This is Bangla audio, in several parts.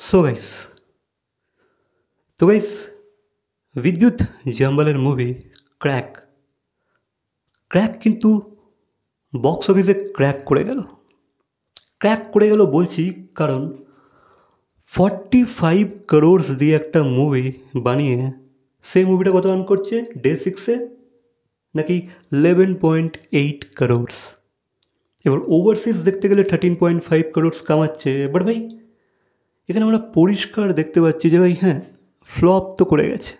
সো গাইস বিদ্যুৎ জাম্বালের মুভি ক্র্যাক ক্র্যাক কিন্তু বক্স অফিসে ক্র্যাক করে গেল বলছি কারণ 45 crores দিয়ে একটা মুভি বানিয়ে সেই মুভিটা কত আর্ন করছে ডে 6-এ নাকি 11.8 crores। এবার ওভারসিজ দেখতে গেলে 13.5 crores কামাচ্ছে। বাট ভাই এখানে আমরা পরিষ্কার দেখতে পাচ্ছি যে ভাই হ্যাঁ ফ্লপ তো করে গেছে,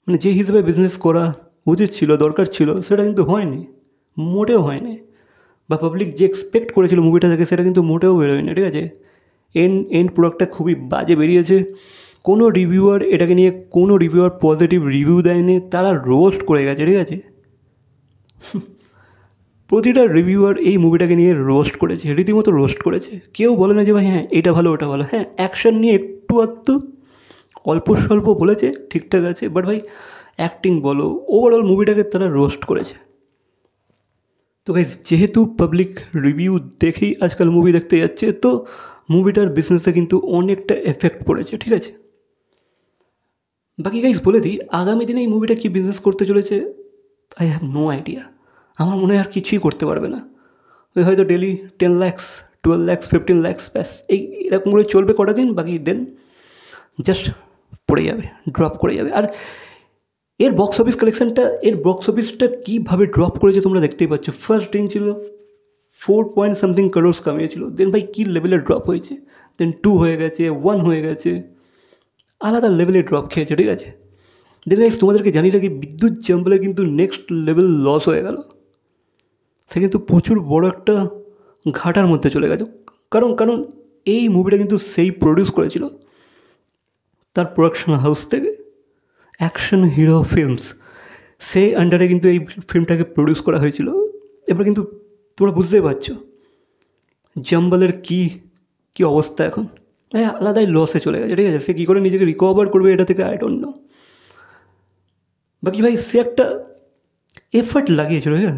মানে যে হিসেবে বিজনেস করা উচিত ছিল দরকার ছিল সেটা কিন্তু হয়নি, মোটেও হয়নি। বা পাবলিক যে এক্সপেক্ট করেছিল মুভিটা থেকে সেটা কিন্তু মোটেও বেরোয়নি। ঠিক আছে, এন্ড প্রোডাক্টটা খুবই বাজে বেরিয়েছে। কোনো রিভিউয়ার এটাকে নিয়ে পজিটিভ রিভিউ দেয়নি, তারা রোস্ট করে গেছে। ঠিক আছে, প্রতিটা রিভিউয়ার এই মুভিটাকে নিয়ে রোস্ট করেছে, রীতিমতো রোস্ট করেছে। কেউ বলে না যে ভাই হ্যাঁ এটা ভালো ওটা ভালো। হ্যাঁ অ্যাকশন নিয়ে একটু আধটু অল্প স্বল্প বলেছে, ঠিকঠাক আছে। বাট ভাই অ্যাক্টিং বলো, ওভারঅল মুভিটাকে তারা রোস্ট করেছে। তো গাইজ যেহেতু পাবলিক রিভিউ দেখেই আজকাল মুভি দেখতে যাচ্ছে, তো মুভিটার বিজনেসে কিন্তু অনেকটা এফেক্ট পড়েছে। ঠিক আছে, বাকি গাইজ বলে দিই আগামী দিনে এই মুভিটা কী বিজনেস করতে চলেছে আই হ্যাভ নো আইডিয়া। আমার মনে হয় আর কিছুই করতে পারবে না। ওই হয়তো ডেলি 10 lakhs 12 lakhs 15 lakhs ব্যাস এরকম করে চলবে কটা দিন, বাকি দেন জাস্ট পড়ে যাবে, ড্রপ করে যাবে। আর এর বক্স অফিসটা কীভাবে ড্রপ করেছে তোমরা দেখতেই পাচ্ছ। ফার্স্ট দিন ছিল 4 crores কামিয়েছিল, দেন ভাই কী লেভেলের ড্রপ হয়েছে, দেন 2 হয়ে গেছে, 1 হয়ে গেছে, আলাদা লেভেলে ড্রপ খেয়েছে। ঠিক আছে, দেন গাইস তোমাদেরকে জানি রাখি বিদ্যুৎ জাম্বালে কিন্তু নেক্সট লেভেল লস হয়ে গেল। সে কিন্তু প্রচুর বড় একটা ঘাটার মধ্যে চলে গেছে। কারণ এই মুভিটা কিন্তু সেই প্রডিউস করেছিল তার প্রোডাকশন হাউস থেকে, অ্যাকশন হিরো ফিল্মস, সেই আন্ডারে কিন্তু এই ফিল্মটাকে প্রডিউস করা হয়েছিল। এবার কিন্তু তোমরা বুঝতেই পারছো জাম্বালের কী অবস্থা এখন। আলাদাই লসে চলে গেছে। ঠিক আছে, সে কী করে নিজেকে রিকভার করবে এটা থেকে আই ডোন্ট নো। বাকি ভাই সে একটা এফার্ট লাগিয়েছিল, হ্যাঁ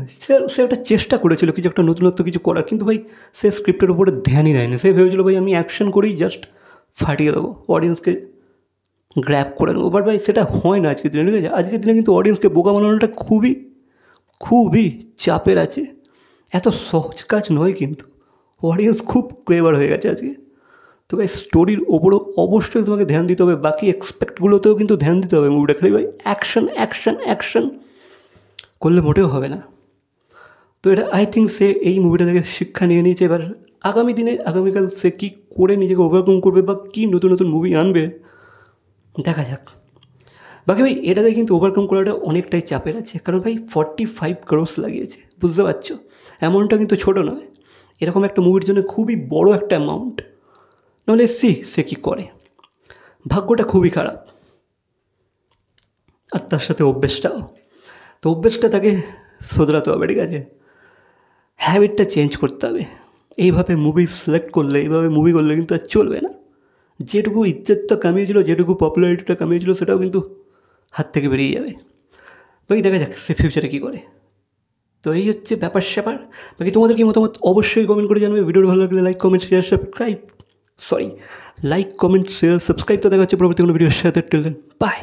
সে একটা চেষ্টা করেছিল কিছু একটা নতুনত্ব কিছু করার, কিন্তু ভাই সে স্ক্রিপ্টের উপরে ধ্যানই দেয়নি। সে ভেবেছিল ভাই আমি অ্যাকশন করেই জাস্ট ফাটিয়ে দেবো, অডিয়েন্সকে গ্র্যাব করে নেবো। বাট ভাই সেটা হয় না আজকের দিনে। ঠিক আছে, আজকের দিনে কিন্তু অডিয়েন্সকে বোকা বানানোটা খুবই চাপের আছে, এত সহজ কাজ নয়। কিন্তু অডিয়েন্স খুব ক্লেভার হয়ে গেছে আজকে। তো ভাই স্টোরির ওপরও অবশ্যই তোমাকে ধ্যান দিতে হবে, বাকি এক্সপেক্টগুলোতেও কিন্তু ধ্যান দিতে হবে। মুভিটা খালি ভাই অ্যাকশন করলে মোটেও হবে না। তো এটা আই থিঙ্ক সে এই মুভিটা থেকে শিক্ষা নিয়ে নিয়েছে। এবার আগামীকাল সে কী করে নিজেকে ওভারকাম করবে বা কী নতুন মুভি আনবে দেখা যাক। বাকি ভাই এটাতে কিন্তু ওভারকাম করাটা অনেকটাই চাপের আছে, কারণ ভাই 45 crores লাগিয়েছে, বুঝতে পারছো অ্যামাউন্টটা কিন্তু ছোটো নয়। এরকম একটা মুভির জন্য খুবই বড় একটা অ্যামাউন্ট। নাহলে সে কী করে, ভাগ্যটা খুবই খারাপ। আর তার সাথে অভ্যেসটা তাকে শোধরাতে হবে। ঠিক আছে, হ্যাবিটটা চেঞ্জ করতে হবে। এইভাবে মুভি সিলেক্ট করলে, এইভাবে মুভি করলে কিন্তু আর চলবে না। যেটুকু ইজ্জতটা কামিয়েছিল, যেটুকু পপুলারিটিটা কামিয়েছিল, সেটাও কিন্তু হাত থেকে বেরিয়ে যাবে। বাকি দেখা যাক সে ফিউচারে কী করে। তো এই হচ্ছে ব্যাপার স্যাপার। বাকি তোমাদের কি মতামত অবশ্যই কমেন্ট করে জানাবে। ভিডিওটা ভালো লাগলে লাইক কমেন্ট শেয়ার সাবস্ক্রাইব তো দেখা হচ্ছে পরবর্তী কোনো ভিডিওর সাথে। Till then by.